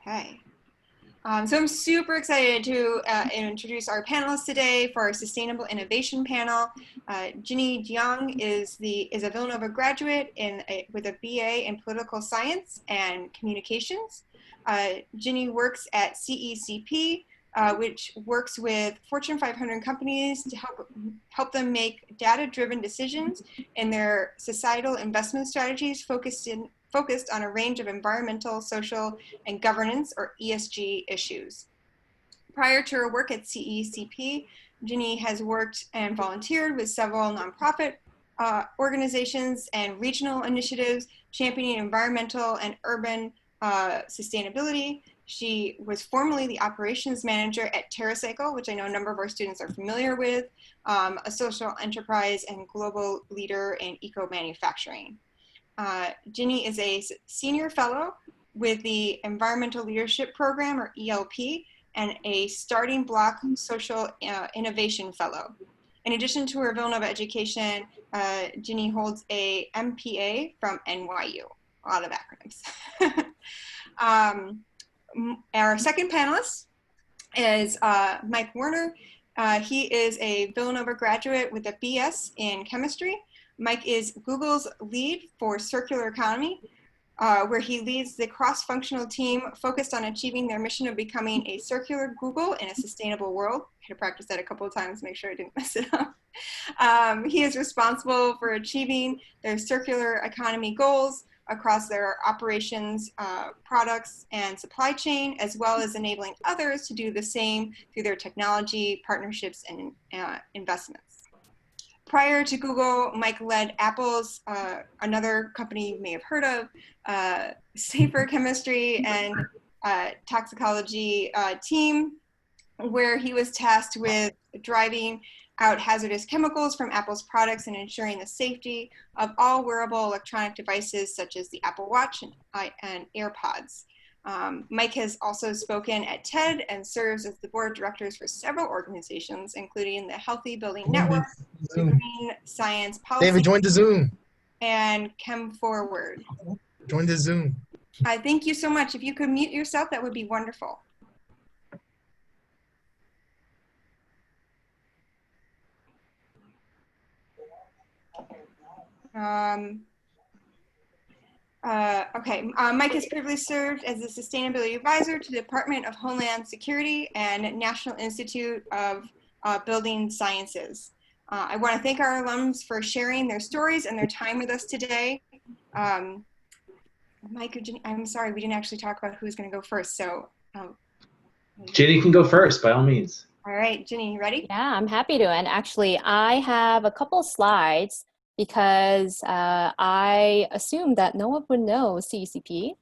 Okay. So I'm super excited to introduce our panelists today for our Sustainable Innovation panel. Jinny Jeong is a Villanova graduate with a BA in Political Science and Communications. Jinny works at CECP, which works with Fortune 500 companies to help them make data-driven decisions in their societal investment strategies focused on a range of environmental, social, and governance, or ESG, issues. Prior to her work at CECP, Jinny has worked and volunteered with several nonprofit organizations and regional initiatives championing environmental and urban sustainability. She was formerly the operations manager at TerraCycle, which I know a number of our students are familiar with, a social enterprise and global leader in eco-manufacturing. Jinny is a senior fellow with the Environmental Leadership Program, or ELP, and a Starting Block Social Innovation Fellow. In addition to her Villanova education, Jinny holds a MPA from NYU. A lot of acronyms. Our second panelist is Mike Werner. He is a Villanova graduate with a BS in chemistry. Mike is Google's lead for circular economy, where he leads the cross-functional team focused on achieving their mission of becoming a circular Google in a sustainable world. I had to practice that a couple of times to make sure I didn't mess it up. He is responsible for achieving their circular economy goals across their operations, products, and supply chain, as well as enabling others to do the same through their technology, partnerships, and investments. Prior to Google, Mike led Apple's, another company you may have heard of, safer chemistry and toxicology team, where he was tasked with driving out hazardous chemicals from Apple's products and ensuring the safety of all wearable electronic devices such as the Apple Watch and AirPods. Mike has also spoken at TED and serves as the board of directors for several organizations, including the Healthy Building Network, Green Science Policy, David, join the Zoom, and Chem Forward. Join the Zoom. Thank you so much. If you could mute yourself, that would be wonderful. Mike has previously served as the Sustainability Advisor to the Department of Homeland Security and National Institute of Building Sciences. I want to thank our alums for sharing their stories and their time with us today. Mike or Jinny, I'm sorry, we didn't actually talk about who's going to go first. So, Jinny can go first, by all means. All right, Jinny, you ready? Yeah, I'm happy to. And actually, I have a couple of slides because I assumed that no one would know CECP.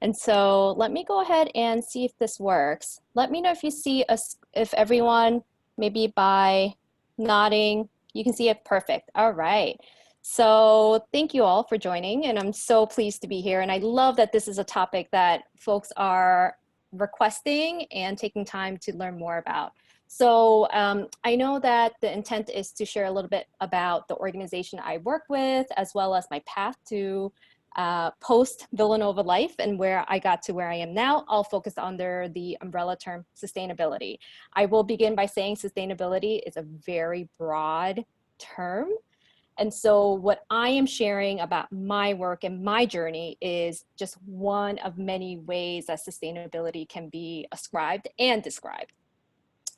And so let me go ahead and see if this works. Let me know if you see us, if everyone, maybe by nodding, you can see it perfect. All right. So thank you all for joining, and I'm so pleased to be here. And I love that this is a topic that folks are requesting and taking time to learn more about. So I know that the intent is to share a little bit about the organization I work with, as well as my path to post-Villanova life and where I got to where I am now. I'll focus under the umbrella term sustainability. I will begin by saying sustainability is a very broad term. And so what I am sharing about my work and my journey is just one of many ways that sustainability can be ascribed and described.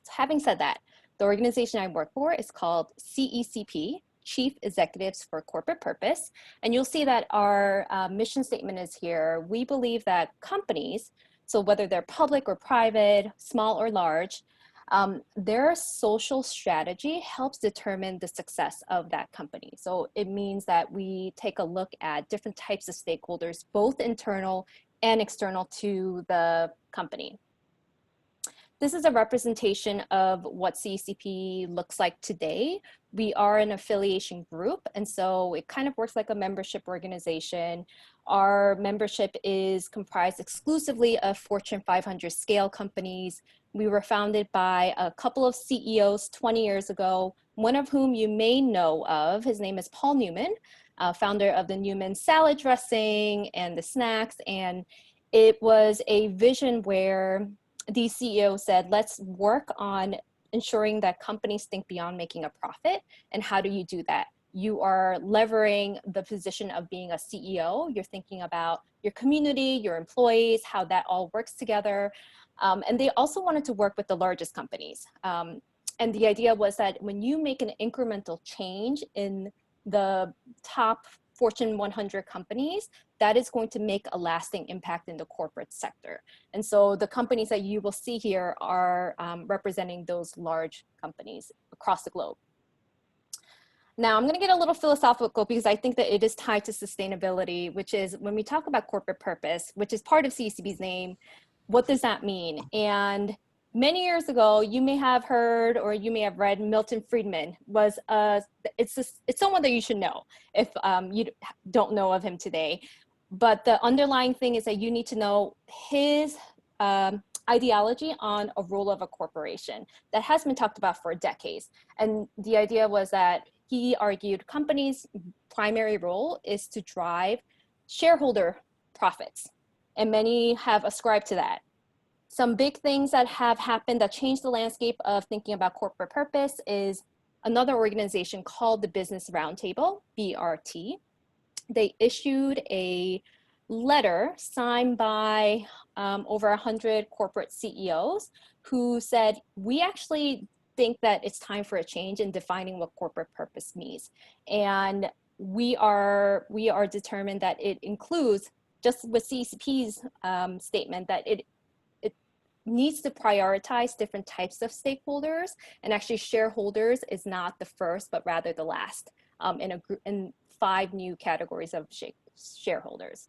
So having said that, the organization I work for is called CECP, Chief Executives for Corporate Purpose. And you'll see that our mission statement is here. We believe that companies, so whether they're public or private, small or large, their social strategy helps determine the success of that company. So it means that we take a look at different types of stakeholders, both internal and external to the company. This is a representation of what CECP looks like today. We are an affiliation group, and so it kind of works like a membership organization. Our membership is comprised exclusively of Fortune 500 scale companies. We were founded by a couple of CEOs 20 years ago, one of whom you may know of. His name is Paul Newman. founder of the Newman salad dressing and the snacks. And it was a vision where the CEO said, let's work on ensuring that companies think beyond making a profit. And how do you do that? You are levering the position of being a CEO. You're thinking about your community, your employees, how that all works together. And they also wanted to work with the largest companies. And the idea was that when you make an incremental change in the top Fortune 100 companies, that is going to make a lasting impact in the corporate sector. And so the companies that you will see here are representing those large companies across the globe. Now, I'm going to get a little philosophical because I think that it is tied to sustainability, which is when we talk about corporate purpose, which is part of CECP's name, what does that mean? And many years ago, you may have heard or you may have read Milton Friedman was it's someone that you should know if you don't know of him today. But the underlying thing is that you need to know his ideology on a role of a corporation that has been talked about for decades. And the idea was that he argued companies' primary role is to drive shareholder profits. And many have ascribed to that. Some big things that have happened that changed the landscape of thinking about corporate purpose is another organization called the Business Roundtable, BRT. They issued a letter signed by over 100 corporate CEOs who said, we actually think that it's time for a change in defining what corporate purpose means. And we are determined that it includes, just with CECP's statement, that it needs to prioritize different types of stakeholders, and actually shareholders is not the first, but rather the last in 5 new categories of shareholders.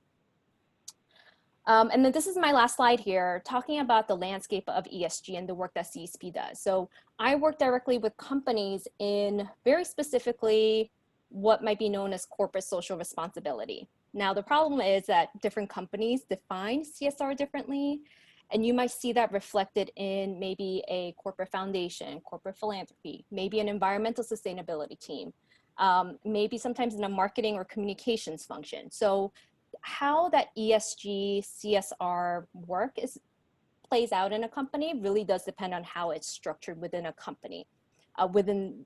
And then this is my last slide here, talking about the landscape of ESG and the work that CECP does. So I work directly with companies in very specifically what might be known as corporate social responsibility. Now, the problem is that different companies define CSR differently, and you might see that reflected in maybe a corporate foundation, corporate philanthropy, maybe an environmental sustainability team, maybe sometimes in a marketing or communications function. So how that ESG, CSR work plays out in a company really does depend on how it's structured within a company,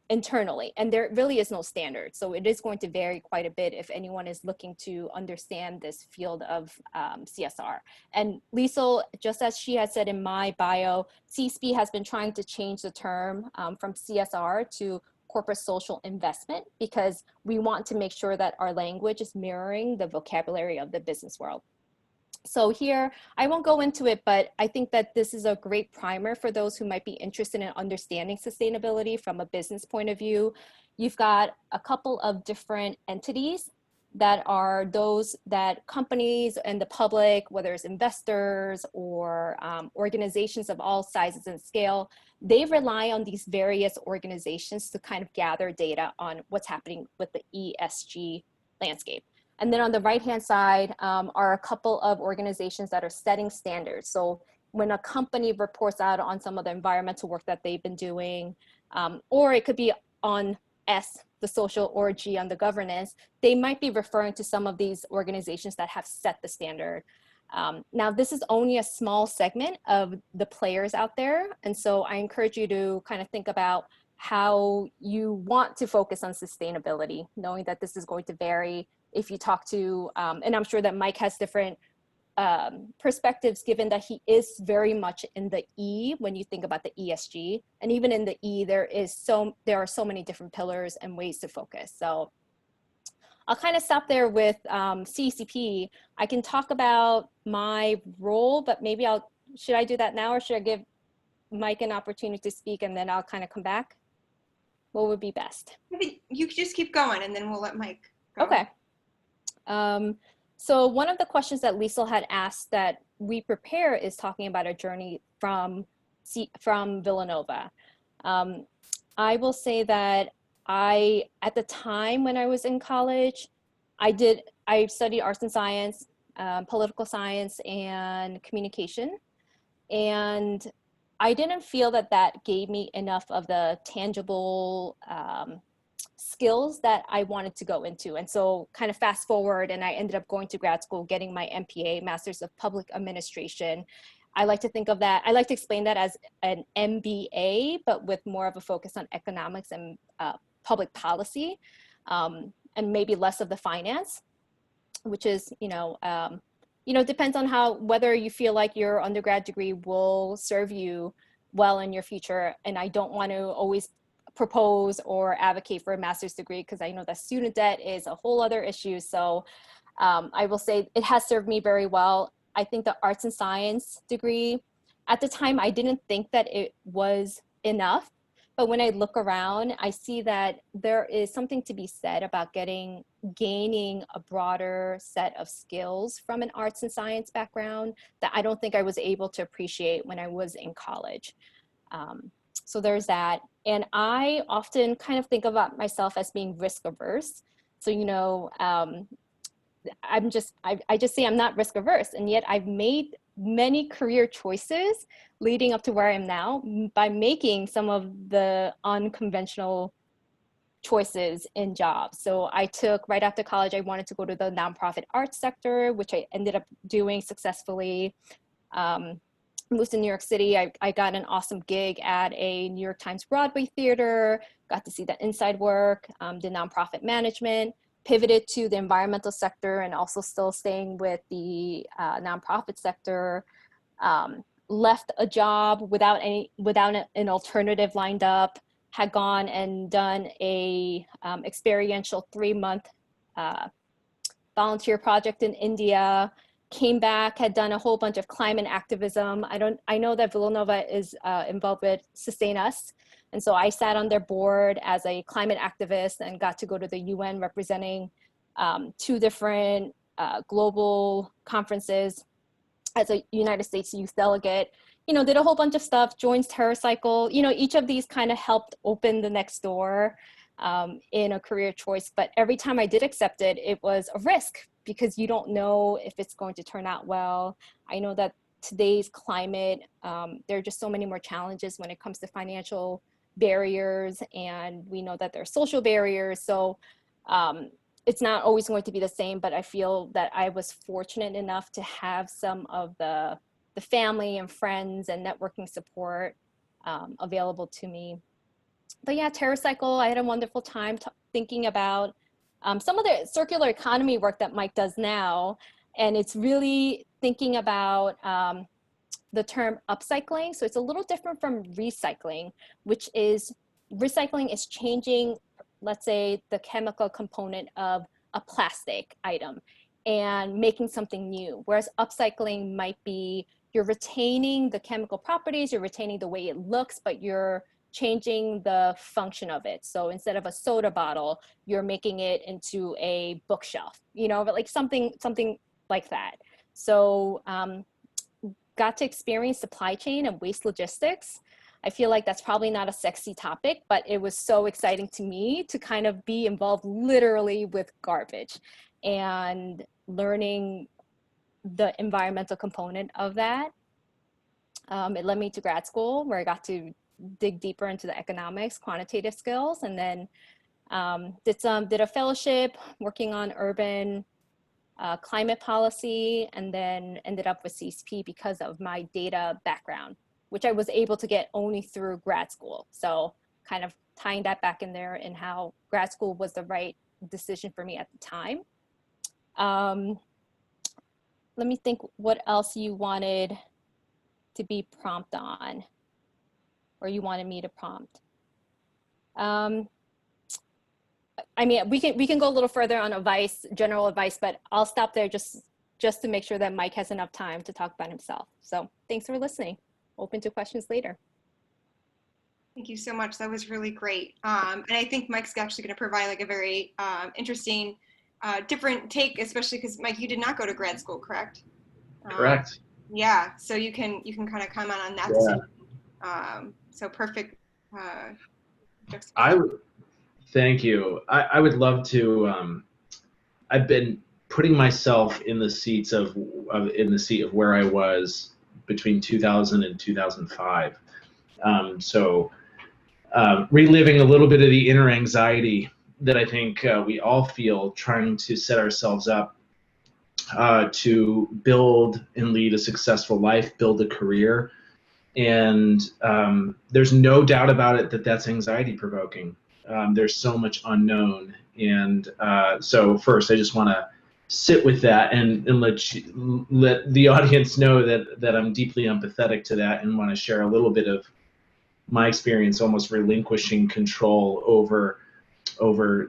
internally. And there really is no standard. So it is going to vary quite a bit if anyone is looking to understand this field of CSR. And Liesl, just as she had said in my bio, CECP has been trying to change the term from CSR to corporate social investment, because we want to make sure that our language is mirroring the vocabulary of the business world. So here, I won't go into it, but I think that this is a great primer for those who might be interested in understanding sustainability from a business point of view. You've got a couple of different entities that are those that companies and the public, whether it's investors or organizations of all sizes and scale, they rely on these various organizations to kind of gather data on what's happening with the ESG landscape. And then on the right-hand side are a couple of organizations that are setting standards. So when a company reports out on some of the environmental work that they've been doing, or it could be on S, the social, or G on the governance, they might be referring to some of these organizations that have set the standard. Now, this is only a small segment of the players out there. And so I encourage you to kind of think about how you want to focus on sustainability, knowing that this is going to vary if you talk to, and I'm sure that Mike has different perspectives, given that he is very much in the E when you think about the ESG. And even in the E, there are so many different pillars and ways to focus. So I'll kind of stop there with CECP. I can talk about my role, but maybe should I do that now, or should I give Mike an opportunity to speak and then I'll kind of come back? What would be best? I think you could just keep going and then we'll let Mike go. Okay. So one of the questions that Liesl had asked that we prepare is talking about a journey from Villanova. I will say that at the time when I was in college, I studied arts and science, political science, and communication. And I didn't feel that gave me enough of the tangible skills that I wanted to go into. And so kind of fast forward, and I ended up going to grad school, getting my MPA, Master's of Public Administration. I like to think of that, I like to explain that as an MBA, but with more of a focus on economics and public policy, and maybe less of the finance, which is, depends on whether you feel like your undergrad degree will serve you well in your future. And I don't want to always propose or advocate for a master's degree because I know that student debt is a whole other issue. So I will say it has served me very well. I think the arts and science degree, at the time, I didn't think that it was enough. But when I look around, I see that there is something to be said about gaining a broader set of skills from an arts and science background that I don't think I was able to appreciate when I was in college. So there's that. And I often kind of think about myself as being risk averse. So, I just say I'm not risk averse, and yet I've made many career choices leading up to where I am now by making some of the unconventional choices in jobs. So I took, right after college, I wanted to go to the nonprofit arts sector, which I ended up doing successfully. Moved to New York City. I got an awesome gig at a New York Times Broadway theater, got to see the inside work, did nonprofit management, pivoted to the environmental sector and also still staying with the nonprofit sector. Left a job without an alternative lined up, had gone and done a experiential 3-month volunteer project in India, came back, had done a whole bunch of climate activism. I know that Villanova is involved with Sustain Us. And so I sat on their board as a climate activist and got to go to the UN representing 2 different global conferences as a United States youth delegate, did a whole bunch of stuff, joined TerraCycle. Each of these kind of helped open the next door in a career choice. But every time I did accept it, it was a risk because you don't know if it's going to turn out well. I know that today's climate, there are just so many more challenges when it comes to financial barriers, and we know that there are social barriers. So it's not always going to be the same, but I feel that I was fortunate enough to have some of the family and friends and networking support available to me. But yeah, TerraCycle, I had a wonderful time thinking about some of the circular economy work that Mike does now. And it's really thinking about the term upcycling. So it's a little different from recycling, which is recycling is changing, let's say, the chemical component of a plastic item and making something new. Whereas upcycling might be you're retaining the chemical properties, you're retaining the way it looks, but you're changing the function of it. So instead of a soda bottle, you're making it into a bookshelf, but like something like that. So got to experience supply chain and waste logistics. I feel like that's probably not a sexy topic, but it was so exciting to me to kind of be involved literally with garbage and learning the environmental component of that. It led me to grad school where I got to dig deeper into the economics, quantitative skills, and then did a fellowship working on urban climate policy, and then ended up with CECP because of my data background, which I was able to get only through grad school. So kind of tying that back in there and how grad school was the right decision for me at the time. Let me think what else you wanted to be prompt on, or you wanted me to prompt. I mean, we can go a little further on advice, general advice, but I'll stop there just to make sure that Mike has enough time to talk about himself. So thanks for listening. Open to questions later. Thank you so much. That was really great. And I think Mike's actually going to provide like a very interesting, different take, especially because Mike, you did not go to grad school, correct? Correct. Yeah. So you can kind of comment on that. Yeah. So perfect. Thank you. I would love to. I've been putting myself in the seat of where I was between 2000 and 2005. So reliving a little bit of the inner anxiety that I think we all feel trying to set ourselves up to build and lead a successful life, build a career. And there's no doubt about it that that's anxiety provoking. There's so much unknown. And so first, I just want to sit with that and let the audience know that I'm deeply empathetic to that and want to share a little bit of my experience, almost relinquishing control over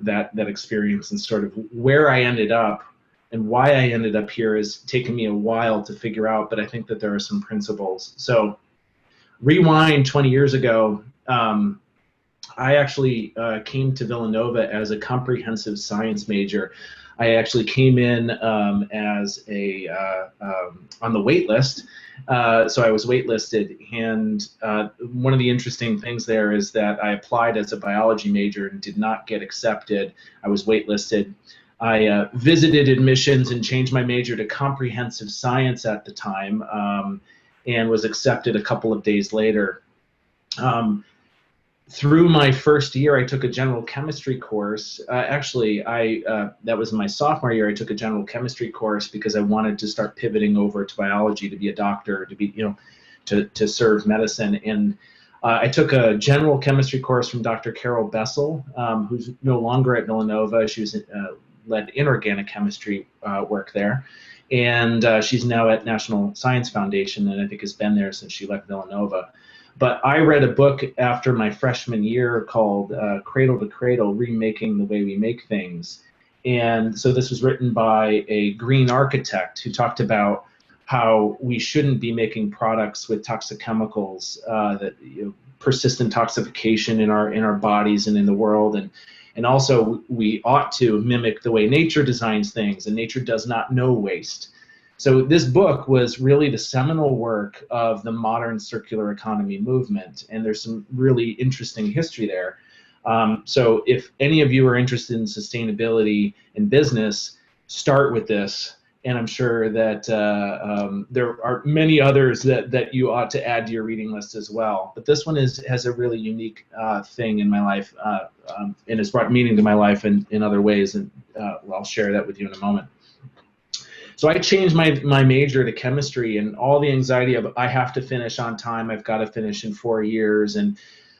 that experience, and sort of where I ended up and why I ended up here has taken me a while to figure out, but I think that there are some principles. So rewind 20 years ago, I actually came to Villanova as a comprehensive science major. I actually came in as on the wait list. So I was waitlisted, and one of the interesting things there is that I applied as a biology major and did not get accepted. I was waitlisted. I visited admissions and changed my major to comprehensive science at the time, and was accepted a couple of days later. Through my first year, I took a general chemistry course. Actually, that was my sophomore year. I took a general chemistry course because I wanted to start pivoting over to biology, to be a doctor, to be, to serve medicine. And I took a general chemistry course from Dr. Carol Bessel, who's no longer at Villanova. She was led inorganic chemistry work there. And she's now at National Science Foundation, and I think has been there since she left Villanova. But I read a book after my freshman year called Cradle to Cradle, Remaking the Way We Make Things. And so this was written by a green architect who talked about how we shouldn't be making products with toxic chemicals, that persistent toxification in our bodies and in the world. And also we ought to mimic the way nature designs things, and nature does not know waste. So this book was really the seminal work of the modern circular economy movement, and there's some really interesting history there. So if any of you are interested in sustainability in business, start with this, and I'm sure that there are many others that you ought to add to your reading list as well. But this one has a really unique thing in my life, and has brought meaning to my life in other ways, and I'll share that with you in a moment. So I changed my major to chemistry, and all the anxiety of I have to finish on time, I've got to finish in 4 years, and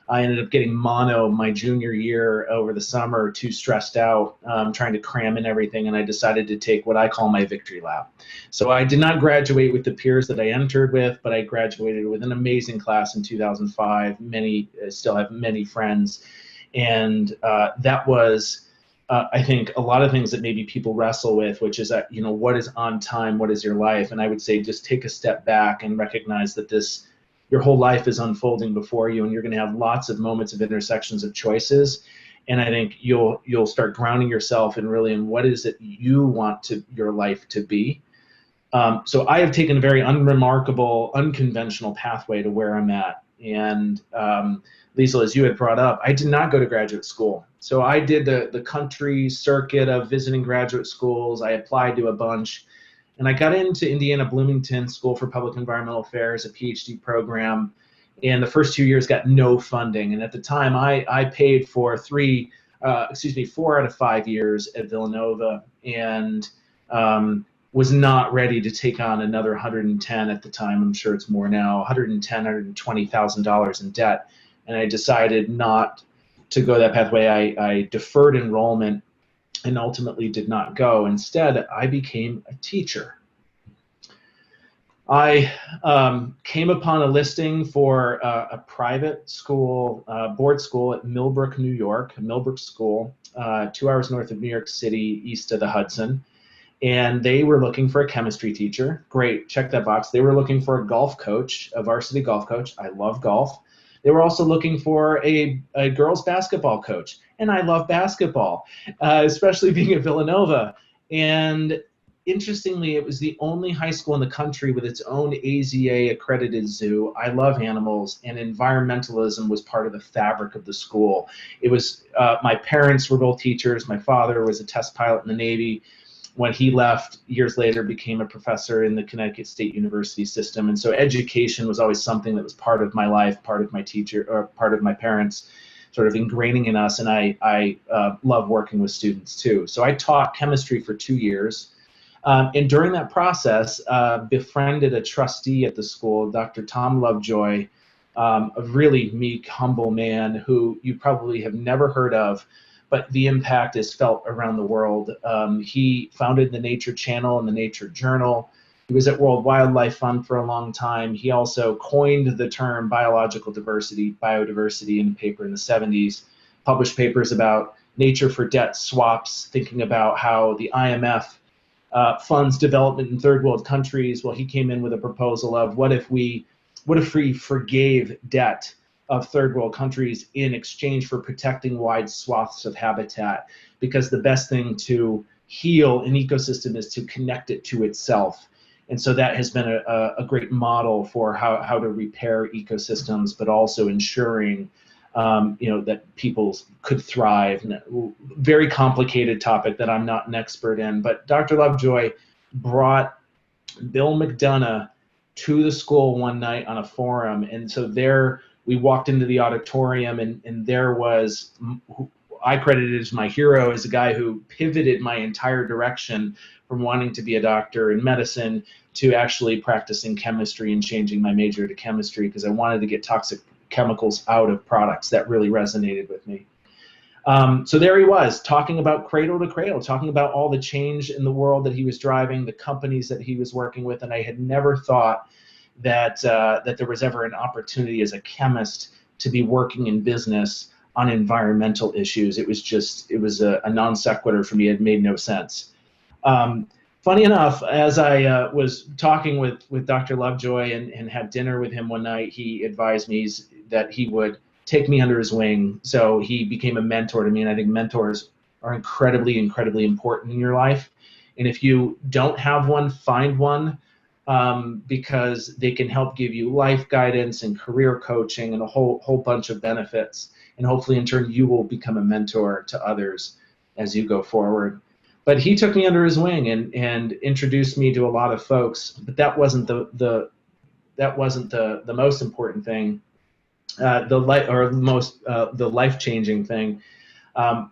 I ended up getting mono my junior year over the summer, too stressed out, trying to cram in everything, and I decided to take what I call my victory lap. So I did not graduate with the peers that I entered with, but I graduated with an amazing class in 2005. Still have many friends, and that was I think a lot of things that maybe people wrestle with, which is that, what is on time, what is your life? And I would say just take a step back and recognize that your whole life is unfolding before you, and you're going to have lots of moments of intersections of choices. And I think you'll start grounding yourself in what is it you want your life to be. So I have taken a very unremarkable, unconventional pathway to where I'm at. And Liesl, as you had brought up, I did not go to graduate school. So I did the country circuit of visiting graduate schools. I applied to a bunch, and I got into Indiana Bloomington School for Public Environmental Affairs, a PhD program, and the first 2 years got no funding. And at the time, I paid for 4 out of 5 years at Villanova, and was not ready to take on another 110 at the time. I'm sure it's more now, $120,000 in debt. And I decided not to go that pathway. I deferred enrollment and ultimately did not go. Instead, I became a teacher. I came upon a listing for a private school, board school at Millbrook, New York, Millbrook School, 2 hours north of New York City, east of the Hudson. And they were looking for a chemistry teacher. Great, check that box. They were looking for a golf coach, a varsity golf coach. I love golf. They were also looking for a girls basketball coach. And I love basketball, especially being at Villanova. And interestingly, it was the only high school in the country with its own AZA accredited zoo. I love animals, and environmentalism was part of the fabric of the school. It was, my parents were both teachers. My father was a test pilot in the Navy. When he left, years later, became a professor in the Connecticut State University system. And so education was always something that was part of my life, part of my teacher, or part of my parents. sort of ingraining in us, and I love working with students too. So I taught chemistry for 2 years, and during that process, befriended a trustee at the school, Dr. Tom Lovejoy, a really meek, humble man who you probably have never heard of, but the impact is felt around the world. He founded the Nature Channel and the Nature Journal. He was at World Wildlife Fund for a long time. He also coined the term biological diversity, biodiversity, in a paper in the 70s, published papers about nature for debt swaps, thinking about how the IMF funds development in third world countries. Well, he came in with a proposal of what if we forgave debt of third world countries in exchange for protecting wide swaths of habitat, because the best thing to heal an ecosystem is to connect it to itself. And so that has been a great model for how to repair ecosystems, but also ensuring that people could thrive. Very complicated topic that I'm not an expert in, but Dr. Lovejoy brought Bill McDonough to the school one night on a forum, and so there we walked into the auditorium, and there was, who I credited as my hero, as a guy who pivoted my entire direction from wanting to be a doctor in medicine to actually practicing chemistry and changing my major to chemistry because I wanted to get toxic chemicals out of products. That really resonated with me. So there he was, talking about cradle to cradle, talking about all the change in the world that he was driving, the companies that he was working with, and I had never thought that that there was ever an opportunity as a chemist to be working in business on environmental issues. It was a non sequitur for me. It made no sense. Funny enough, as I was talking with Dr. Lovejoy and had dinner with him one night, he advised me that he would take me under his wing. So he became a mentor to me, and I think mentors are incredibly, incredibly important in your life. And if you don't have one, find one, because they can help give you life guidance and career coaching and a whole bunch of benefits. And hopefully in turn you will become a mentor to others as you go forward. But he took me under his wing and introduced me to a lot of folks. But that wasn't the most important thing. The life-changing thing. A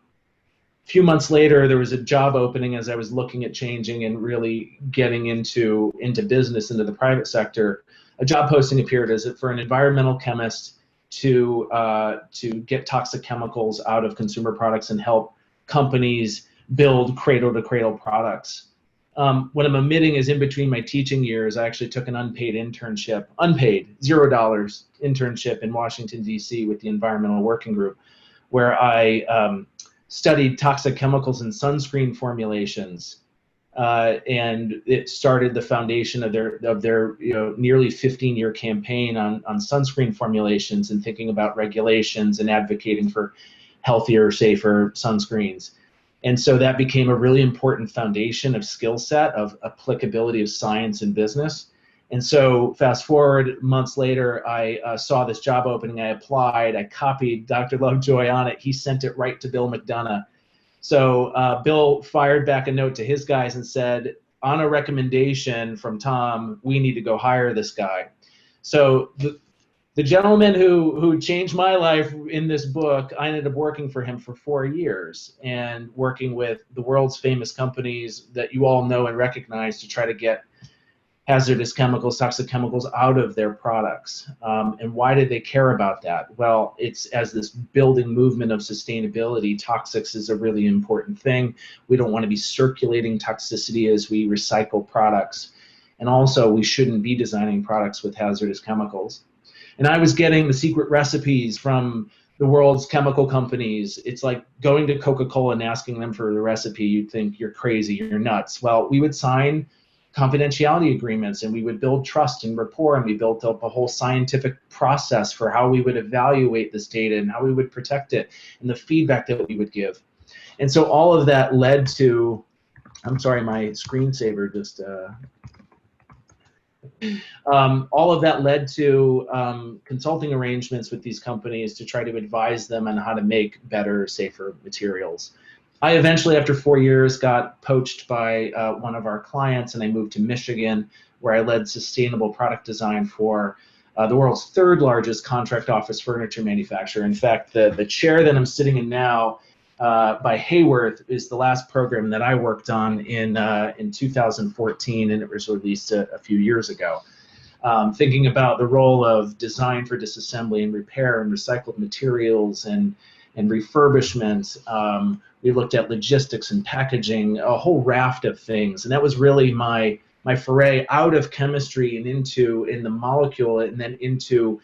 few months later, there was a job opening as I was looking at changing and really getting into business, into the private sector. A job posting appeared for an environmental chemist to get toxic chemicals out of consumer products and help companies build cradle-to-cradle products. What I'm omitting is in between my teaching years, I actually took an unpaid internship, $0 internship in Washington, D.C. with the Environmental Working Group, where I studied toxic chemicals in sunscreen formulations, and it started the foundation of their nearly 15-year campaign on sunscreen formulations and thinking about regulations and advocating for healthier, safer sunscreens. And so that became a really important foundation of skill set, of applicability of science and business. And so fast forward months later, I saw this job opening. I applied. I copied Dr. Lovejoy on it. He sent it right to Bill McDonough. So Bill fired back a note to his guys and said, on a recommendation from Tom, we need to go hire this guy. So the gentleman who changed my life in this book, I ended up working for him for 4 years and working with the world's famous companies that you all know and recognize to try to get hazardous chemicals, toxic chemicals out of their products. And why did they care about that? Well, it's as this building movement of sustainability, toxics is a really important thing. We don't want to be circulating toxicity as we recycle products. And also, we shouldn't be designing products with hazardous chemicals. And I was getting the secret recipes from the world's chemical companies. It's like going to Coca-Cola and asking them for the recipe. You'd think you're crazy, you're nuts. Well, we would sign confidentiality agreements and we would build trust and rapport, and we built up a whole scientific process for how we would evaluate this data and how we would protect it and the feedback that we would give. And so all of that led to, I'm sorry, my screensaver just, all of that led to consulting arrangements with these companies to try to advise them on how to make better, safer materials. I eventually, after 4 years, got poached by one of our clients, and I moved to Michigan, where I led sustainable product design for the world's third largest contract office furniture manufacturer. In fact, the chair that I'm sitting in now by Hayworth is the last program that I worked on in 2014, and it was released a few years ago. Thinking about the role of design for disassembly and repair and recycled materials and refurbishment. We looked at logistics and packaging, a whole raft of things, and that was really my foray out of chemistry and in the molecule, and then into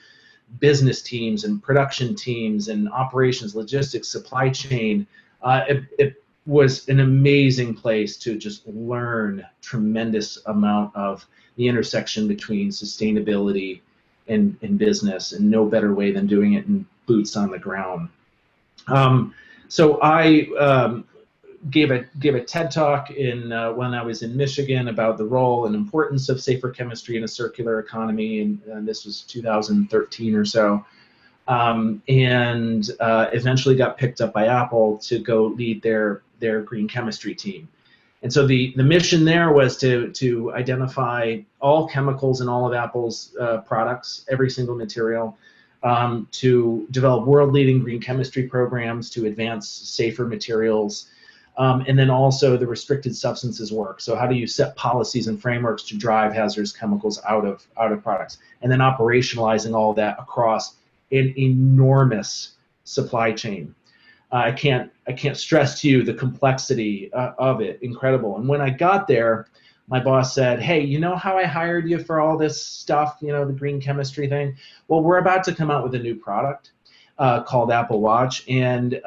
business teams and production teams and operations, logistics, supply chain. It was an amazing place to just learn tremendous amount of the intersection between sustainability and business, and no better way than doing it in boots on the ground. So I gave a TED talk when I was in Michigan about the role and importance of safer chemistry in a circular economy, and this was 2013 or so, and eventually got picked up by Apple to go lead their green chemistry team. And so the mission there was to identify all chemicals in all of Apple's products, every single material, to develop world-leading green chemistry programs to advance safer materials, and then also the restricted substances work. So how do you set policies and frameworks to drive hazardous chemicals out of products, and then operationalizing all of that across an enormous supply chain. I can't stress to you the complexity of it. Incredible. And when I got there, my boss said, "Hey, you know how I hired you for all this stuff, the green chemistry thing? Well, we're about to come out with a new product called Apple Watch, and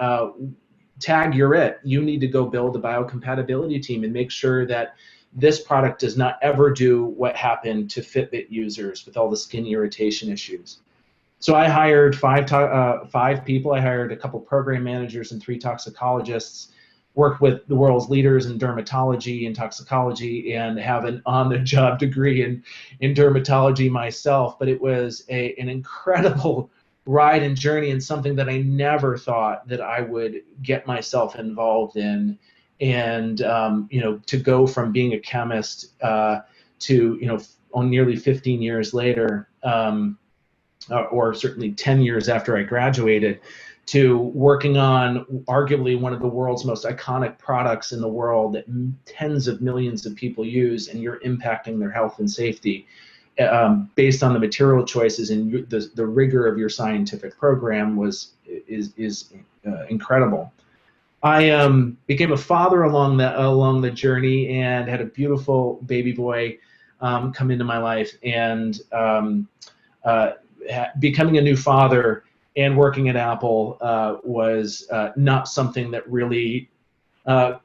Tag, you're it. You need to go build a biocompatibility team and make sure that this product does not ever do what happened to Fitbit users with all the skin irritation issues." So I hired five people. I hired a couple program managers and 3 toxicologists, worked with the world's leaders in dermatology and toxicology, and have an on-the-job degree in dermatology myself. But it was an incredible ride and journey, and something that I never thought that I would get myself involved in. And to go from being a chemist to nearly 15 years later, or certainly 10 years after I graduated, to working on arguably one of the world's most iconic products in the world that tens of millions of people use, and you're impacting their health and safety based on the material choices and the rigor of your scientific program is incredible. I became a father along the journey, and had a beautiful baby boy come into my life, and becoming a new father and working at Apple was not something that really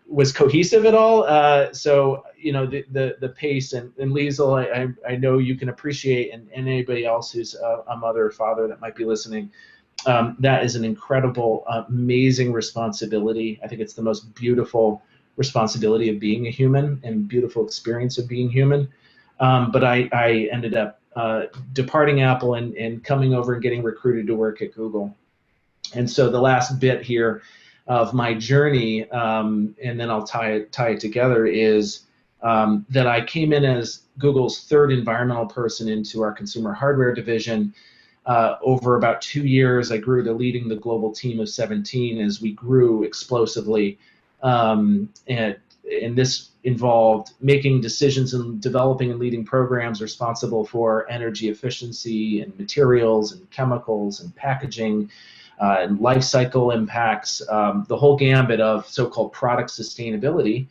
was cohesive at all. So the pace, and Liesl, I know you can appreciate, and anybody else who's a mother or father that might be listening, that is an incredible, amazing responsibility. I think it's the most beautiful responsibility of being a human, and beautiful experience of being human. But I ended up departing Apple and coming over and getting recruited to work at Google. And so the last bit here of my journey, and then I'll tie it together, is that I came in as Google's 3rd environmental person into our consumer hardware division. Over about 2 years, I grew to leading the global team of 17 as we grew explosively. And this involved making decisions and developing and leading programs responsible for energy efficiency and materials and chemicals and packaging and life cycle impacts, the whole gambit of so-called product sustainability.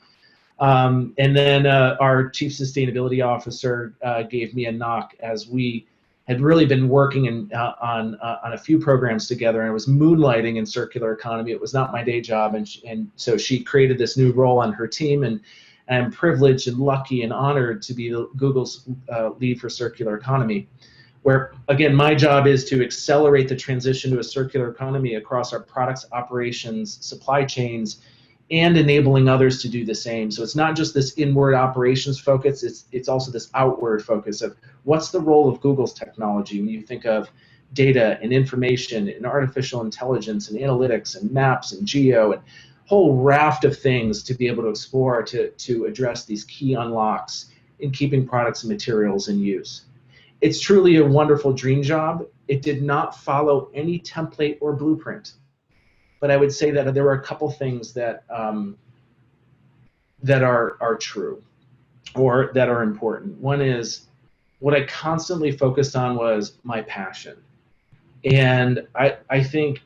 And then our chief sustainability officer gave me a knock, as we had really been working on a few programs together, and I was moonlighting in circular economy. It was not my day job, and so she created this new role on her team, and I'm privileged and lucky and honored to be Google's lead for circular economy, where, again, my job is to accelerate the transition to a circular economy across our products, operations, supply chains, and enabling others to do the same. So it's not just this inward operations focus, it's also this outward focus of what's the role of Google's technology when you think of data and information and artificial intelligence and analytics and maps and geo and whole raft of things to be able to explore to address these key unlocks in keeping products and materials in use. it's truly a wonderful dream job. It did not follow any template or blueprint, but I would say that there were a couple things that that are true or that are important. One is what I constantly focused on was my passion, and I think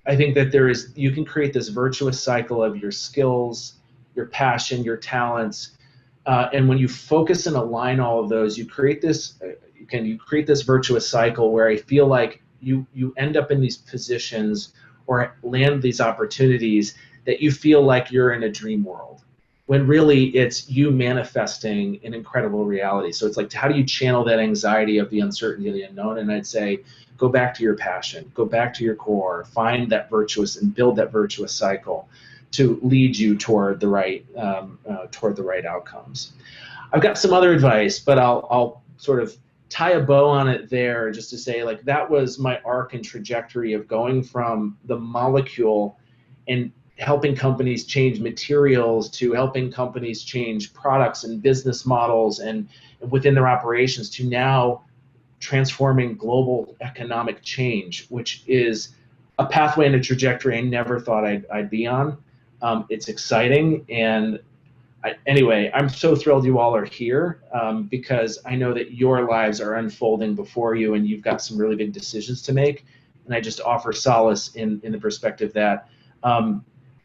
that you can create this virtuous cycle of your skills, your passion, your talents, and when you focus and align all of those, you create this virtuous cycle where I feel like you end up in these positions or land these opportunities that you feel like you're in a dream world, when really it's you manifesting an incredible reality. So it's like, how do you channel that anxiety of the uncertainty of the unknown? And I'd say, go back to your passion, go back to your core, find that virtuous and build that virtuous cycle to lead you toward the right outcomes. I've got some other advice, but I'll sort of tie a bow on it there just to say, like, that was my arc and trajectory of going from the molecule and helping companies change materials to helping companies change products and business models and within their operations to now transforming global economic change, which is a pathway and a trajectory I never thought I'd be on. It's exciting, and anyway, I'm so thrilled you all are here because I know that your lives are unfolding before you and you've got some really big decisions to make. And I just offer solace in the perspective that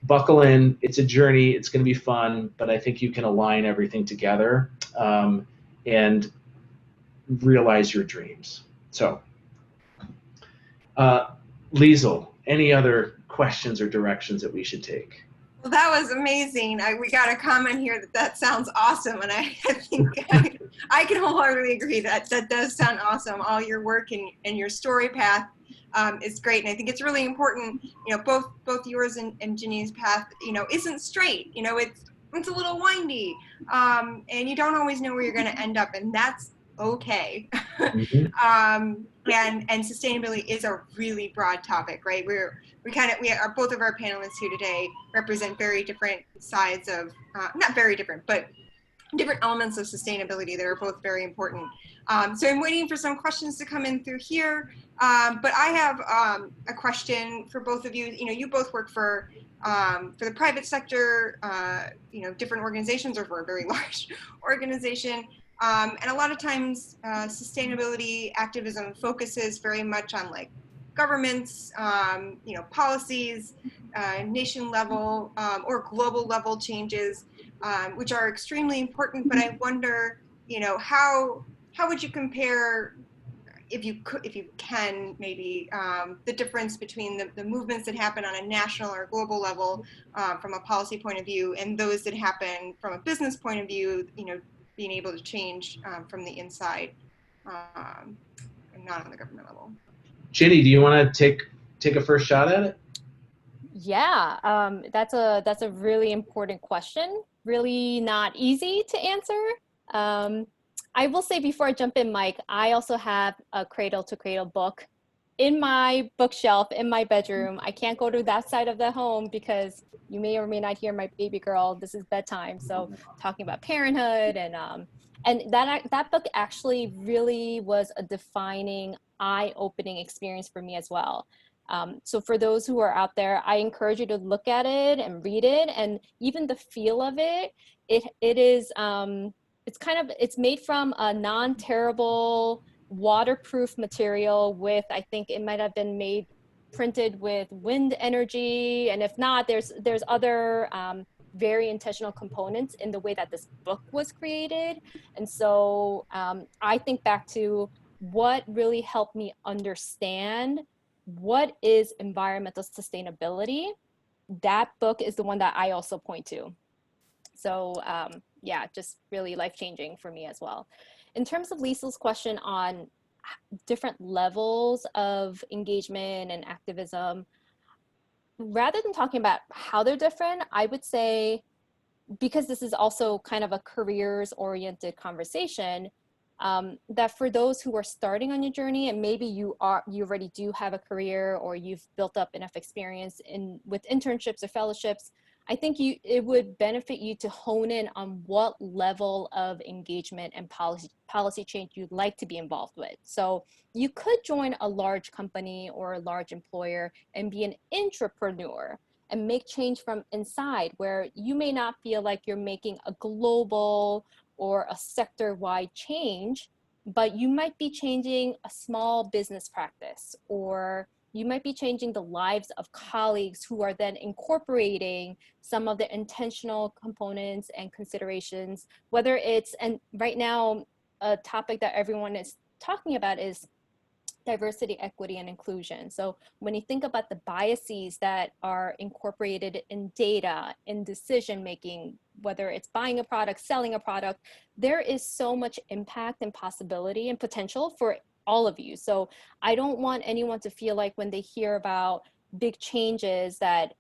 buckle in, it's a journey, it's going to be fun, but I think you can align everything together and realize your dreams. So, Liesl, any other questions or directions that we should take? Well, that was amazing. We got a comment here that sounds awesome, and I think I can wholeheartedly agree that does sound awesome. All your work and your story path is great, and I think it's really important. You know, both yours and Jinny's path, you know, isn't straight. You know, it's a little windy, and you don't always know where you're going to end up, and that's okay. And sustainability is a really broad topic, right? Both of our panelists here today represent very different sides of, not very different, but different elements of sustainability that are both very important. So I'm waiting for some questions to come in through here, but I have a question for both of you. You know, you both work for the private sector, you know, different organizations, or for a very large organization. And a lot of times sustainability activism focuses very much on like governments, you know, policies, nation level or global level changes, which are extremely important. But I wonder, you know, how would you compare, if you can, maybe the difference between the movements that happen on a national or global level from a policy point of view, and those that happen from a business point of view, you know, being able to change from the inside and not on the government level. Jinny, do you want to take a first shot at it? Yeah, that's a really important question. Really not easy to answer. I will say before I jump in, Mike, I also have a Cradle to Cradle book in my bookshelf in my bedroom. I can't go to that side of the home because you may or may not hear my baby girl. This is bedtime, so talking about parenthood and that book actually really was a defining, eye-opening experience for me as well. So for those who are out there, I encourage you to look at it and read it, and even the feel of it. It is it's made from a non-tearable waterproof material with, I think it might have been printed with wind energy, and if not, there's other very intentional components in the way that this book was created. And so I think back to what really helped me understand what is environmental sustainability. That book is the one that I also point to. So yeah, just really life-changing for me as well. In terms of Liesl's question on different levels of engagement and activism, rather than talking about how they're different, I would say, because this is also kind of a careers-oriented conversation, that for those who are starting on your journey, and maybe you already do have a career or you've built up enough experience with internships or fellowships, I think it would benefit you to hone in on what level of engagement and policy change you'd like to be involved with. So you could join a large company or a large employer and be an intrapreneur and make change from inside, where you may not feel like you're making a global or a sector-wide change, but you might be changing a small business practice, or you might be changing the lives of colleagues who are then incorporating some of the intentional components and considerations, whether it's, and right now, a topic that everyone is talking about is diversity, equity, and inclusion. So when you think about the biases that are incorporated in data, in decision-making, whether it's buying a product, selling a product, there is so much impact and possibility and potential for all of you. So I don't want anyone to feel like when they hear about big changes that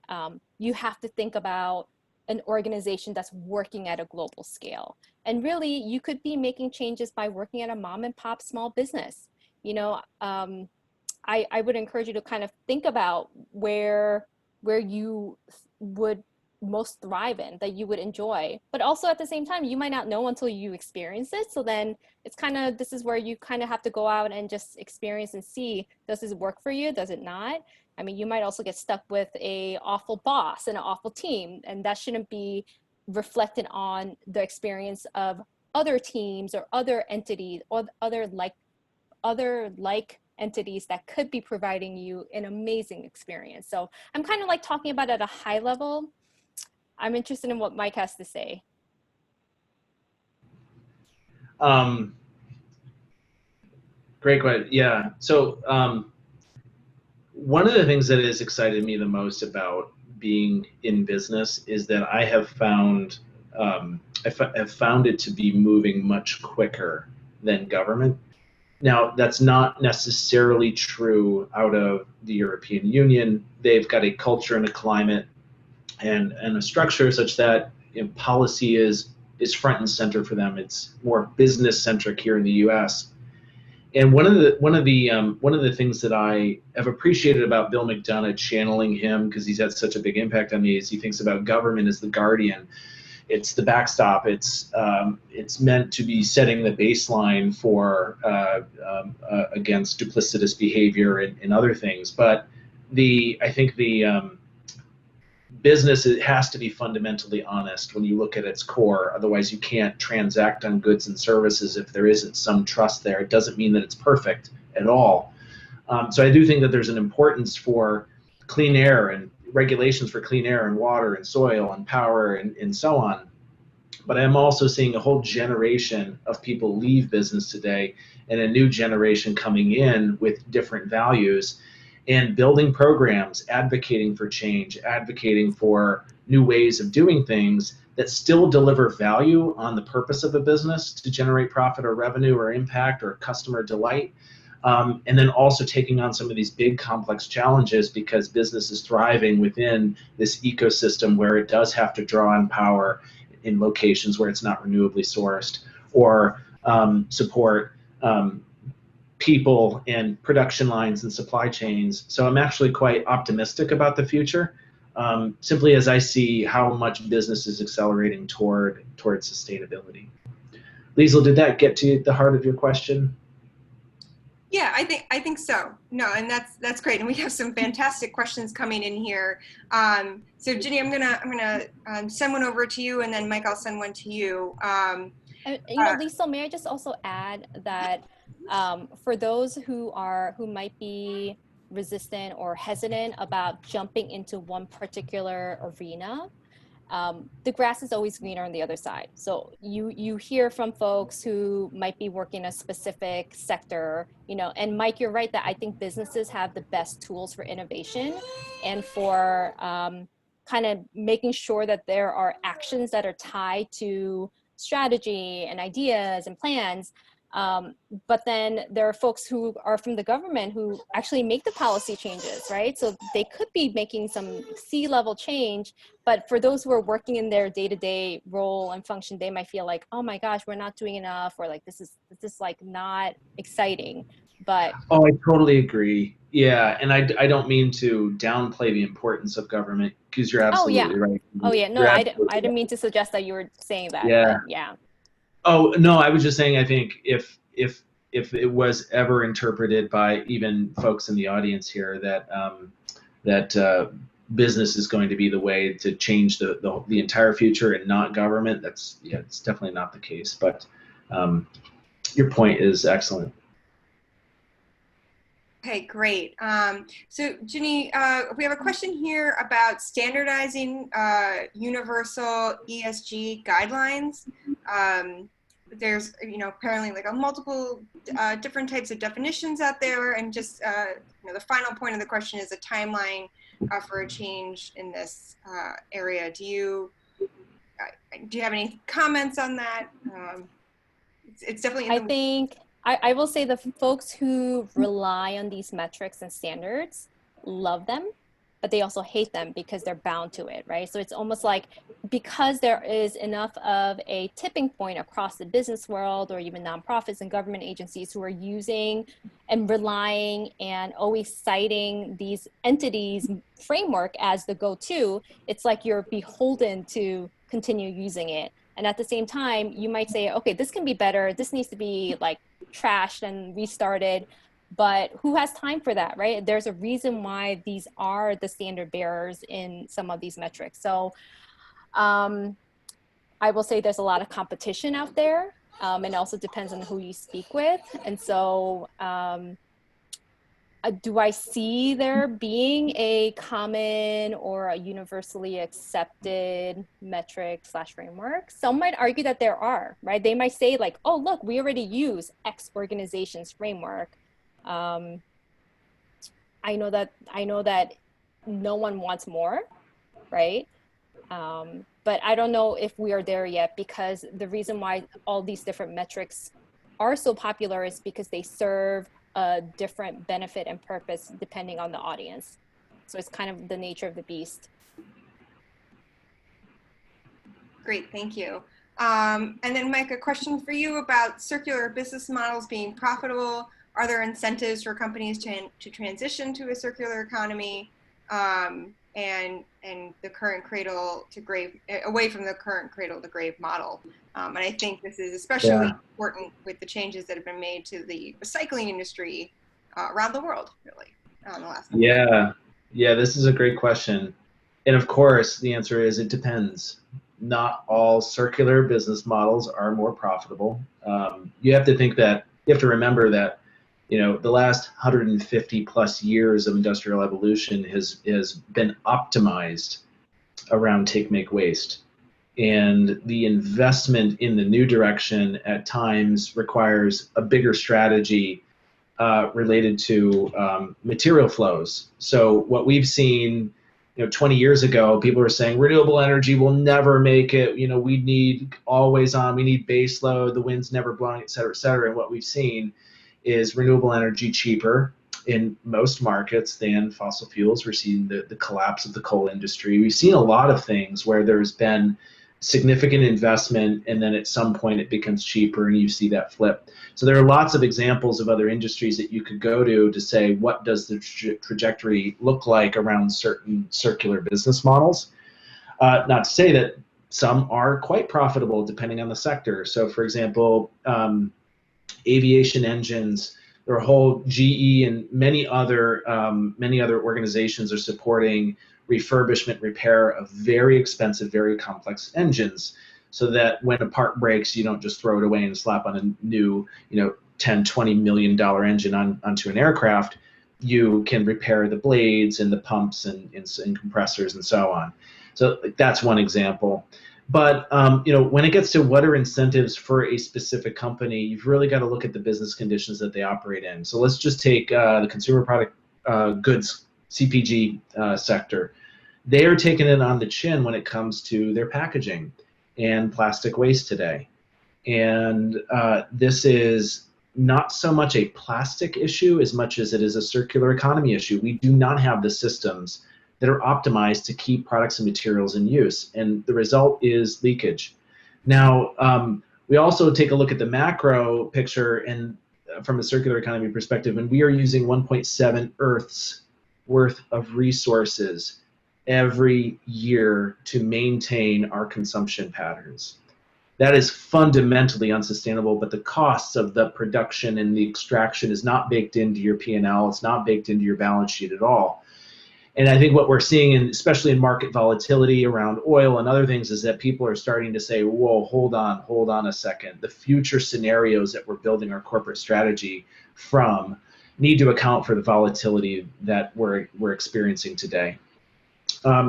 you have to think about an organization that's working at a global scale. And really, you could be making changes by working at a mom and pop small business. You know, I would encourage you to kind of think about where you would most thrive in, that you would enjoy. But also at the same time, you might not know until you experience it. So then it's kind of, this is where you kind of have to go out and just experience and see, does this work for you? Does it not? I mean, you might also get stuck with a awful boss and an awful team, and that shouldn't be reflected on the experience of other teams or other entities or other like entities that could be providing you an amazing experience. So I'm kind of like talking about it at a high level. I'm interested in what Mike has to say. Great question. Yeah. So one of the things that has excited me the most about being in business is that I have found have found it to be moving much quicker than government. Now, that's not necessarily true out of the European Union. They've got a culture and a climate and a structure such that, you know, policy is front and center for them. It's more business centric here in the U.S. And one of the things that I have appreciated about Bill McDonough, channeling him because he's had such a big impact on me, is he thinks about government as the guardian. It's the backstop. It's meant to be setting the baseline for against duplicitous behavior and other things. But I think the business, it has to be fundamentally honest when you look at its core. Otherwise, you can't transact on goods and services if there isn't some trust there. It doesn't mean that it's perfect at all. So I do think that there's an importance for clean air and regulations for clean air and water and soil and power and so on. But I'm also seeing a whole generation of people leave business today and a new generation coming in with different values and building programs, advocating for change, advocating for new ways of doing things that still deliver value on the purpose of a business to generate profit or revenue or impact or customer delight. And then also taking on some of these big complex challenges because business is thriving within this ecosystem where it does have to draw on power in locations where it's not renewably sourced, or support people and production lines and supply chains. So I'm actually quite optimistic about the future, simply as I see how much business is accelerating towards sustainability. Liesl, did that get to the heart of your question? Yeah, I think so. No, and that's great. And we have some fantastic questions coming in here. So Jinny, I'm gonna send one over to you, and then Mike, I'll send one to you. Liesl, may I just also add that for those who might be resistant or hesitant about jumping into one particular arena, the grass is always greener on the other side. So you hear from folks who might be working in a specific sector, and Mike, you're right that I think businesses have the best tools for innovation and for kind of making sure that there are actions that are tied to strategy and ideas and plans. But then there are folks who are from the government who actually make the policy changes, right? So they could be making some C-level change, but for those who are working in their day-to-day role and function, they might feel like, oh my gosh, we're not doing enough, or like this is like not exciting. But oh, I totally agree. Yeah, and I don't mean to downplay the importance of government, because you're Oh yeah. absolutely right. Oh yeah. No, You're I absolutely didn't right. mean to suggest that you were saying that, Yeah. but yeah. Oh no, I was just saying, I think if it was ever interpreted by even folks in the audience here that business is going to be the way to change the entire future and not government, that's, yeah, it's definitely not the case. But your point is excellent. Okay, great. So Jinny, we have a question here about standardizing universal ESG guidelines. There's, apparently like a multiple different types of definitions out there, and just, the final point of the question is a timeline for a change in this area. Do you have any comments on that? It's definitely in I the think I will say the folks who rely on these metrics and standards love them, but they also hate them because they're bound to it, right? So it's almost like, because there is enough of a tipping point across the business world, or even nonprofits and government agencies who are using and relying and always citing these entities' framework as the go-to, it's like you're beholden to continue using it. And at the same time, you might say, okay, this can be better. This needs to be like trashed and restarted. But who has time for that, right? There's a reason why these are the standard bearers in some of these metrics. So I will say there's a lot of competition out there. And it also depends on who you speak with. And so do I see there being a common or a universally accepted metric/framework? Some might argue that there are, right? They might say like, oh, look, we already use X organization's framework. I know that no one wants more, right? But I don't know if we are there yet, because the reason why all these different metrics are so popular is because they serve a different benefit and purpose depending on the audience. So it's kind of the nature of the beast. Great, thank you. And then Mike, a question for you about circular business models being profitable. Are there incentives for companies to transition to a circular economy, and the current cradle to grave, away from the current cradle to grave model? And I think this is especially important with the changes that have been made to the recycling industry around the world, really, in the last couple of years. Yeah, this is a great question. And of course, the answer is it depends. Not all circular business models are more profitable. You have to remember that, the last 150 plus years of industrial evolution has been optimized around take, make, waste. And the investment in the new direction at times requires a bigger strategy related to material flows. So what we've seen, 20 years ago, people were saying renewable energy will never make it. We need always on, we need base load, the wind's never blowing, et cetera, et cetera. And what we've seen is renewable energy cheaper in most markets than fossil fuels. We're seeing the collapse of the coal industry. We've seen a lot of things where there's been significant investment, and then at some point it becomes cheaper, and you see that flip. So there are lots of examples of other industries that you could go to say, what does the trajectory look like around certain circular business models? Not to say that some are quite profitable depending on the sector. So for example, aviation engines, there are a whole GE and many other organizations are supporting refurbishment, repair of very expensive, very complex engines, so that when a part breaks, you don't just throw it away and slap on a new, $10, $20 million engine onto an aircraft. You can repair the blades and the pumps and compressors and so on. So that's one example. But when it gets to what are incentives for a specific company, you've really got to look at the business conditions that they operate in. So let's just take the consumer product goods, CPG sector. They are taking it on the chin when it comes to their packaging and plastic waste today. And this is not so much a plastic issue as much as it is a circular economy issue. We do not have the systems that are optimized to keep products and materials in use, and the result is leakage. Now, we also take a look at the macro picture, and from a circular economy perspective, and we are using 1.7 Earths worth of resources every year to maintain our consumption patterns. That is fundamentally unsustainable, but the costs of the production and the extraction is not baked into your P&L. It's not baked into your balance sheet at all. And I think what we're seeing, especially in market volatility around oil and other things, is that people are starting to say, whoa, hold on a second. The future scenarios that we're building our corporate strategy from need to account for the volatility that we're experiencing today.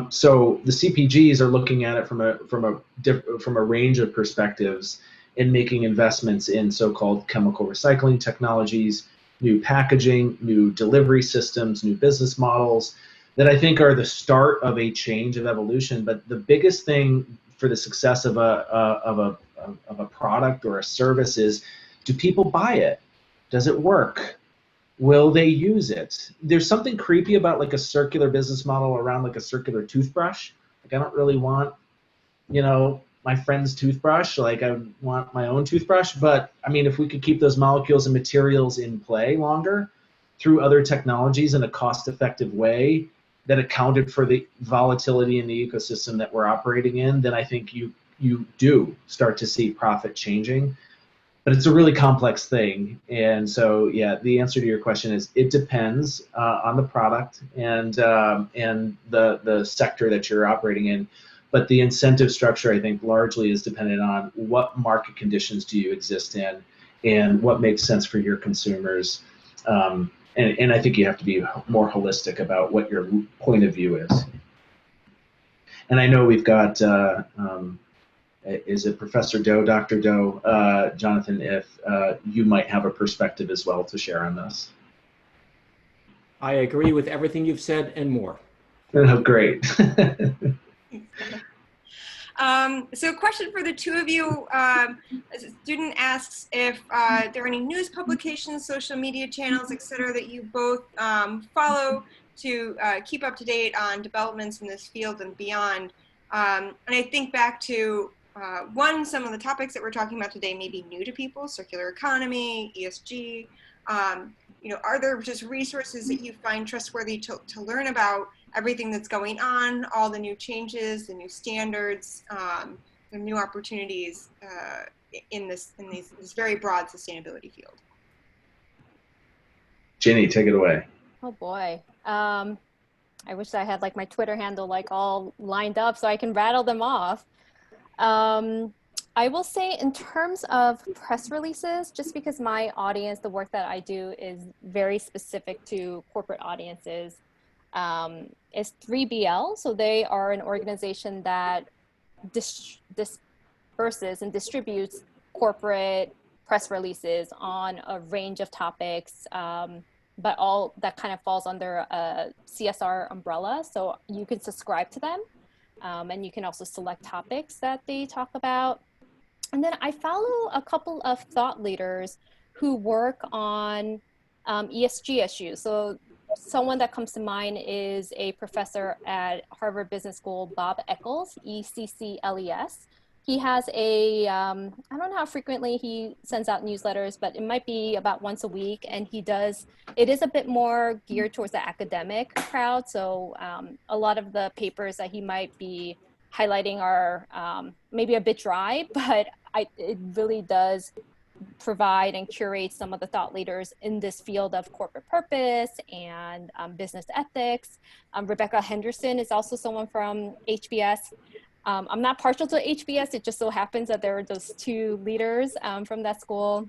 So the CPGs are looking at it from a range of perspectives and making investments in so-called chemical recycling technologies, new packaging, new delivery systems, new business models that I think are the start of a change of evolution. But the biggest thing for the success of a product or a service is, do people buy it? Does it work? Will they use it? There's something creepy about like a circular business model around like a circular toothbrush. Like I don't really want, my friend's toothbrush. Like I want my own toothbrush. But I mean, if we could keep those molecules and materials in play longer through other technologies in a cost-effective way that accounted for the volatility in the ecosystem that we're operating in, then I think you do start to see profit changing. But it's a really complex thing. And so, yeah, the answer to your question is it depends on the product and the sector that you're operating in. But the incentive structure, I think, largely is dependent on what market conditions do you exist in and what makes sense for your consumers. And I think you have to be more holistic about what your point of view is. And I know we've got, is it Professor Doe, Dr. Doe, Jonathan, if you might have a perspective as well to share on this. I agree with everything you've said and more. Oh, great. So a question for the two of you. A student asks if there are any news publications, social media channels, etc., that you both follow to keep up to date on developments in this field and beyond. And I think back to some of the topics that we're talking about today may be new to people: circular economy, ESG. Are there just resources that you find trustworthy to learn about everything that's going on, all the new changes, the new standards, the new opportunities in this very broad sustainability field? Jinny, take it away. Oh boy. I wish I had like my Twitter handle like all lined up so I can rattle them off. I will say in terms of press releases, just because my audience, the work that I do is very specific to corporate audiences, is 3BL. So they are an organization that disperses and distributes corporate press releases on a range of topics, but all that kind of falls under a CSR umbrella. So you can subscribe to them, and you can also select topics that they talk about. And then I follow a couple of thought leaders who work on ESG issues. So someone that comes to mind is a professor at Harvard Business School, Bob Eccles, ECCLES. He has a, I don't know how frequently he sends out newsletters, but it might be about once a week. And it is a bit more geared towards the academic crowd. So a lot of the papers that he might be highlighting are maybe a bit dry, but it really does provide and curate some of the thought leaders in this field of corporate purpose and business ethics. Rebecca Henderson is also someone from HBS. I'm not partial to HBS, it just so happens that there are those two leaders from that school.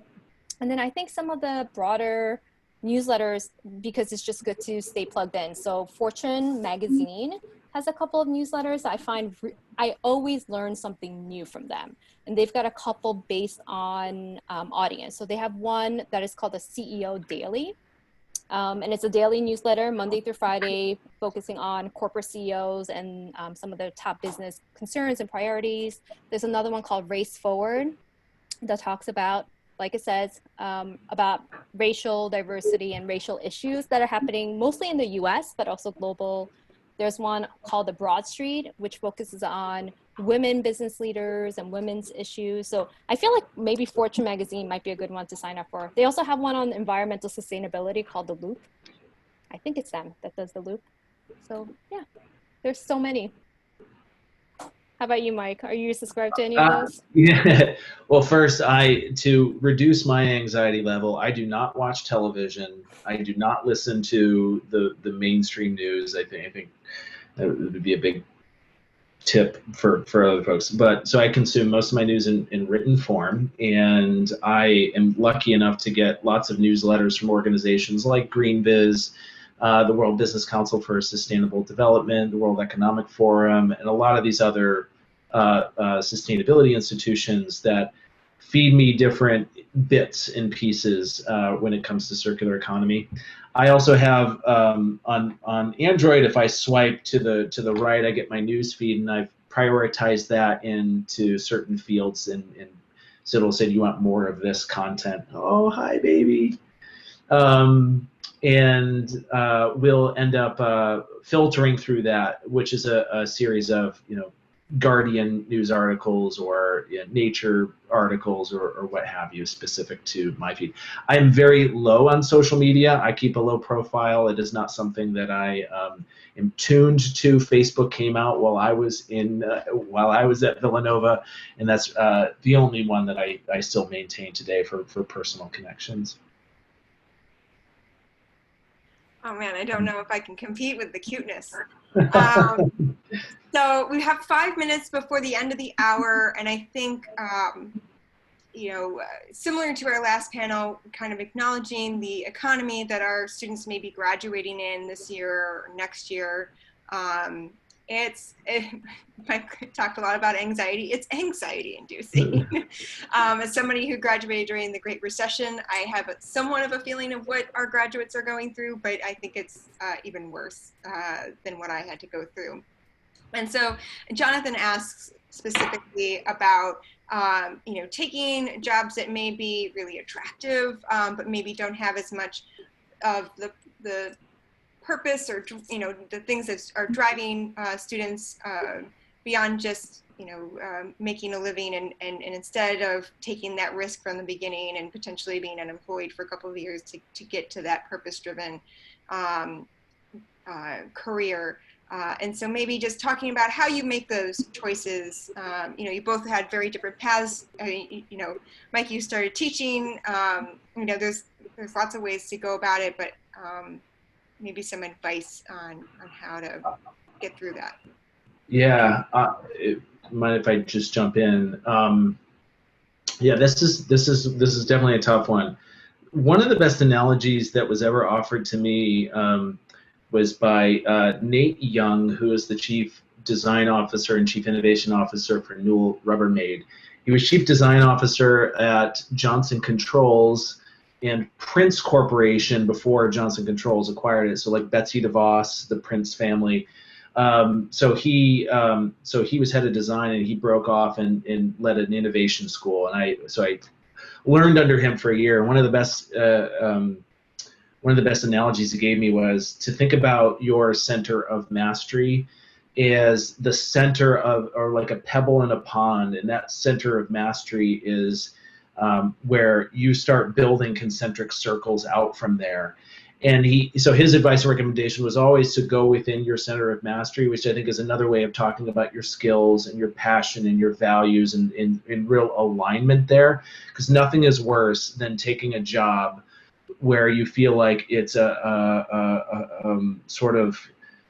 And then I think some of the broader newsletters, because it's just good to stay plugged in. So Fortune magazine has a couple of newsletters that I find I always learn something new from them. And they've got a couple based on audience. So they have one that is called the CEO Daily. And it's a daily newsletter, Monday through Friday, focusing on corporate CEOs and some of their top business concerns and priorities. There's another one called Race Forward that talks about, like it says, about racial diversity and racial issues that are happening mostly in the US, but also global. There's one called the Broad Street, which focuses on women business leaders and women's issues. So I feel like maybe Fortune magazine might be a good one to sign up for. They also have one on environmental sustainability called The Loop. I think it's them that does The Loop. So yeah, there's so many. How about you, Mike? Are you subscribed to any of those? Yeah. Well, first, to reduce my anxiety level, I do not watch television. I do not listen to the mainstream news. I think that would be a big tip for other folks. But so I consume most of my news in written form, and I am lucky enough to get lots of newsletters from organizations like GreenBiz, the World Business Council for Sustainable Development, the World Economic Forum, and a lot of these other sustainability institutions that feed me different bits and pieces when it comes to circular economy. I also have on Android, if I swipe to the right, I get my news feed, and I've prioritized that into certain fields, and so it'll say, "Do you want more of this content?" Oh, hi, baby. And we'll end up filtering through that, which is a series of Guardian news articles or Nature articles or what have you, specific to my feed. I am very low on social media. I keep a low profile. It is not something that I am tuned to. Facebook came out while I was at Villanova, and that's the only one that I still maintain today for personal connections. Oh man, I don't know if I can compete with the cuteness. So we have 5 minutes before the end of the hour, and I think, similar to our last panel, kind of acknowledging the economy that our students may be graduating in this year or next year. Mike talked a lot about anxiety. It's anxiety inducing. As somebody who graduated during the Great Recession, I have somewhat of a feeling of what our graduates are going through, but I think it's even worse than what I had to go through. And so Jonathan asks specifically about, taking jobs that may be really attractive, but maybe don't have as much of the purpose or, the things that are driving students beyond just, making a living, and instead of taking that risk from the beginning and potentially being unemployed for a couple of years to get to that purpose-driven career. And so maybe just talking about how you make those choices. You both had very different paths. Mike, you started teaching. There's lots of ways to go about it, but maybe some advice on how to get through that. Yeah, mind if I just jump in? Yeah, this is definitely a tough one. One of the best analogies that was ever offered to me was by Nate Young, who is the Chief Design Officer and Chief Innovation Officer for Newell Rubbermaid. He was Chief Design Officer at Johnson Controls and Prince Corporation before Johnson Controls acquired it. So like Betsy DeVos, the Prince family. So he was head of design, and he broke off and led an innovation school. And I learned under him for a year. One of the best analogies he gave me was to think about your center of mastery as the center of, or like a pebble in a pond, and that center of mastery is where you start building concentric circles out from there. And his advice and recommendation was always to go within your center of mastery, which I think is another way of talking about your skills and your passion and your values and in real alignment there. Because nothing is worse than taking a job where you feel like it's a sort of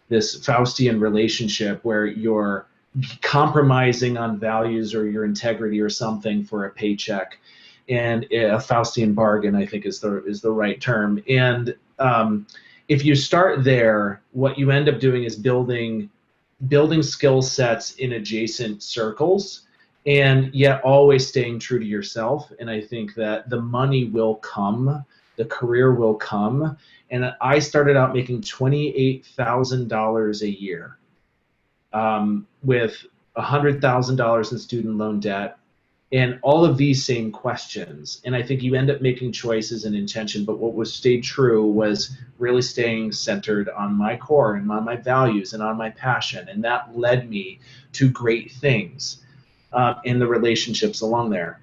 this Faustian relationship where you're compromising on values or your integrity or something for a paycheck. And a Faustian bargain, I think, is the right term. And if you start there, what you end up doing is building skill sets in adjacent circles, and yet always staying true to yourself. And I think that the money will come, the career will come. And I started out making $28,000 a year with $100,000 in student loan debt, And all of these same questions. And I think you end up making choices and intention, but what was stayed true was really staying centered on my core and on my values and on my passion. And that led me to great things in the relationships along there.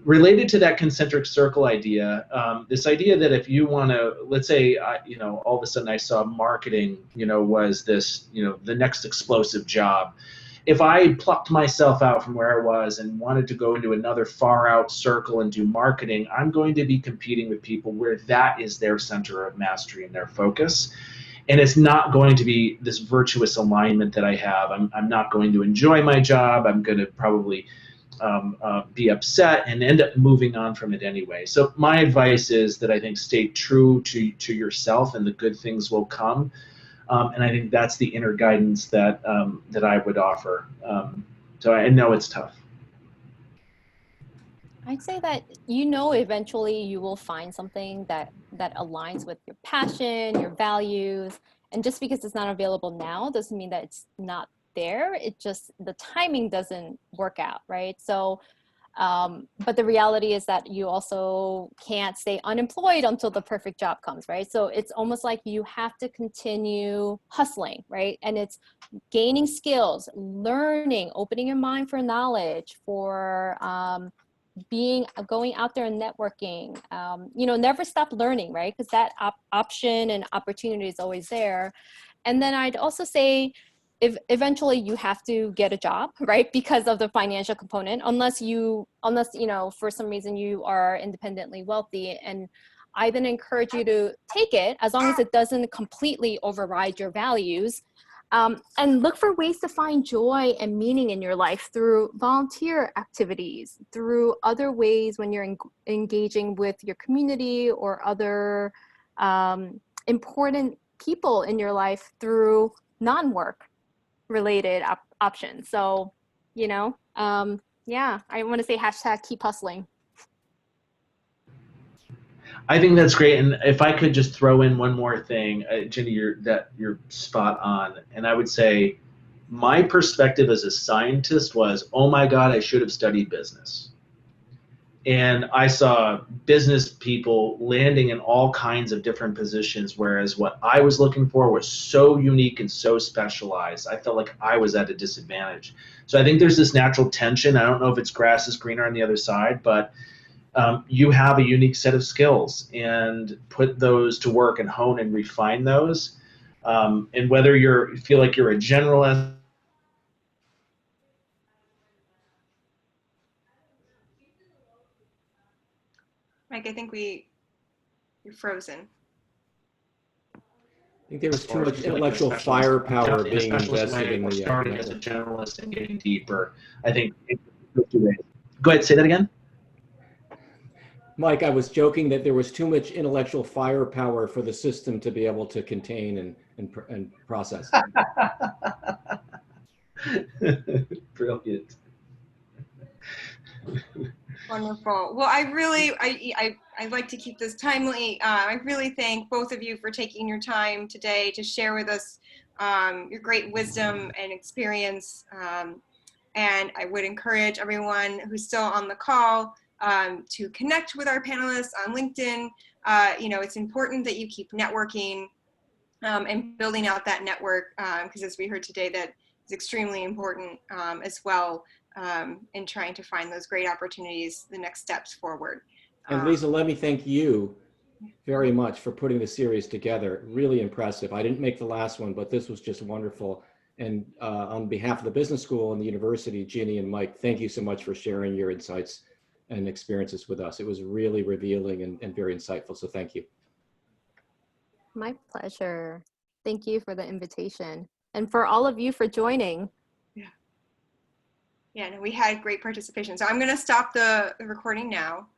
Related to that concentric circle idea, this idea that if you want to, let's say, all of a sudden I saw marketing, was this, the next explosive job. If I plucked myself out from where I was and wanted to go into another far out circle and do marketing, I'm going to be competing with people where that is their center of mastery and their focus. And it's not going to be this virtuous alignment that I have. I'm not going to enjoy my job. I'm going to probably be upset and end up moving on from it anyway. So my advice is that I think stay true to yourself, and the good things will come. And I think that's the inner guidance that that I would offer. So I know it's tough. I'd say that eventually you will find something that aligns with your passion, your values, and just because it's not available now doesn't mean that it's not there. It just the timing doesn't work out, right? So but the reality is that you also can't stay unemployed until the perfect job comes, right? So it's almost like you have to continue hustling, right? And it's gaining skills, learning, opening your mind for knowledge, for going out there and networking. Never stop learning, right? Because that option and opportunity is always there. And then I'd also say, if eventually you have to get a job, right, because of the financial component, unless for some reason you are independently wealthy. And I then encourage you to take it as long as it doesn't completely override your values, and look for ways to find joy and meaning in your life through volunteer activities, through other ways when you're engaging with your community or other important people in your life through non-work related options. So, I want to say hashtag keep hustling. I think that's great. And if I could just throw in one more thing, Jinny, you're spot on. And I would say my perspective as a scientist was, oh my God, I should have studied business. And I saw business people landing in all kinds of different positions, whereas what I was looking for was so unique and so specialized. I felt like I was at a disadvantage. So I think there's this natural tension. I don't know if it's grass is greener on the other side, but you have a unique set of skills, and put those to work and hone and refine those. And whether you feel like you're a generalist, Mike, I think you're frozen. I think there was too much intellectual firepower being invested in the starting as a generalist and getting deeper. I think go ahead, say that again. Mike, I was joking that there was too much intellectual firepower for the system to be able to contain and process. Brilliant. Wonderful. Well, I'd like to keep this timely. I really thank both of you for taking your time today to share with us your great wisdom and experience. And I would encourage everyone who's still on the call to connect with our panelists on LinkedIn. It's important that you keep networking and building out that network, because as we heard today, that is extremely important as well in trying to find those great opportunities, the next steps forward. And Lisa, let me thank you very much for putting the series together. Really impressive. I didn't make the last one, but this was just wonderful. And on behalf of the business school and the university, Jinny and Mike, thank you so much for sharing your insights and experiences with us. It was really revealing and very insightful. So thank you. My pleasure. Thank you for the invitation, and for all of you for joining. Yeah, no, we had great participation. So I'm going to stop the recording now.